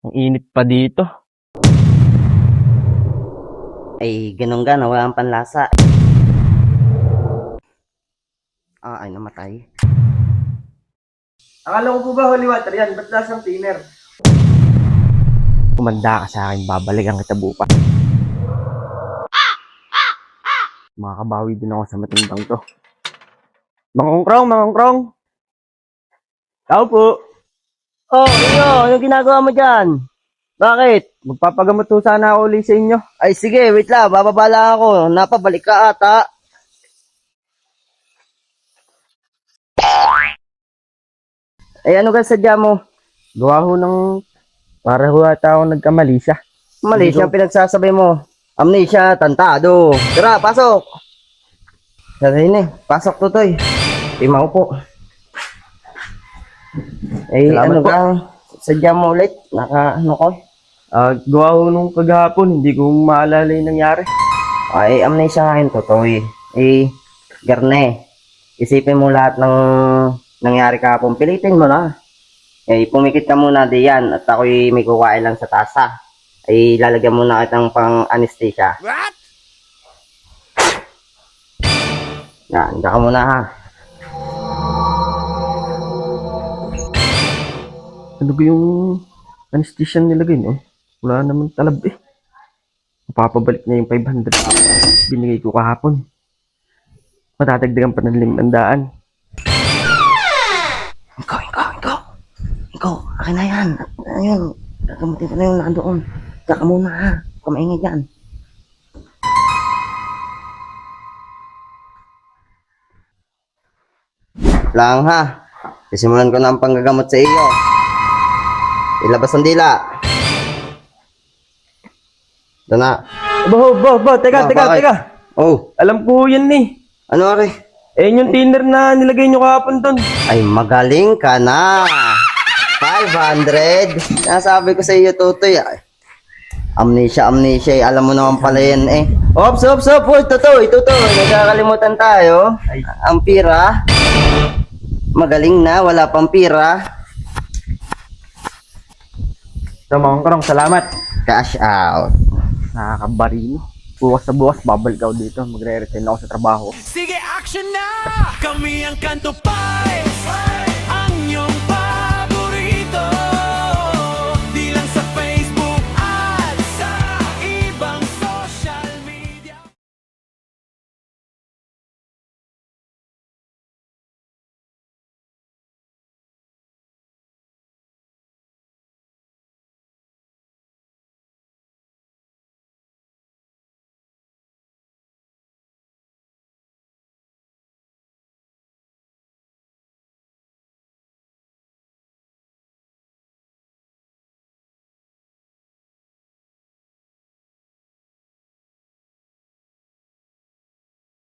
Ang init pa dito. Ay, ganun ka, walang panlasa. Ay, namatay. Akala ko po ba holy water yan? Ba't lasang thinner? Kumanda ka sa akin, babalikan kita bukas. Makakabawi din ako sa matindang to. Mga ongkrong! Tao po! Oh, ano ginagawa mo dyan? Bakit? Magpapagamot po sana ako ulit sa inyo. Ay, sige, wait lang, bababa lang ako. Napabalik ka ata. Ay, ano ka sadya mo? Gawa ho ng... Para ho ata ako nagkamali siya. Mali Hindi siya pinagsasabay mo. Amnesia, tantado. Tara, pasok! Sabihin eh, pasok tutoy. Timaw po. Eh, Salamat ano po. ka? Sadya mo ulit? Ano ko? Gawa ho nung paghapon, hindi ko maalala yung nangyari. Ay, amnesia nga yun, tutoy. Eh, Garne, isipin mo lahat ng nangyari kahapon. Pilitin mo na. Eh, pumikit ka muna diyan at ako'y may kukain lang sa tasa. Ay, lalagyan muna kitang pang-anesthesia. What? Yan, ka muna ha. Ano ba yung anesthesia nilagay, no? Wala naman talab eh. Mapapabalik niya yung 500 binigay ko kahapon. Matatagdagan pa ng 500. Ikaw, akin na yan. Ayun, gagamutin ko na yung nandoon. Tsaka muna ha, kumaingay dyan. Lang ha, sisimulan ko na ang panggagamot sa iyo. Ilabas ang dila. Ito na. Teka. Bakit? Oh, Alam ko yan eh. ano ari? Yung thinner na nilagay nyo kahapon doon. Ay, magaling ka na. 500. Nasabi ko sa iyo, Tutoy. Amnesia. Alam mo naman pala yan eh. Ops. Uy, Tutoy. Nagkakalimutan tayo. Ang pira. Magaling na, wala pang pira. So mga karong, salamat. Cash out. Nakakabarino. Bukas sa bukas, babalik ako dito. Magre-resign ako sa trabaho. Sige, action na! Kami ang kanto pa!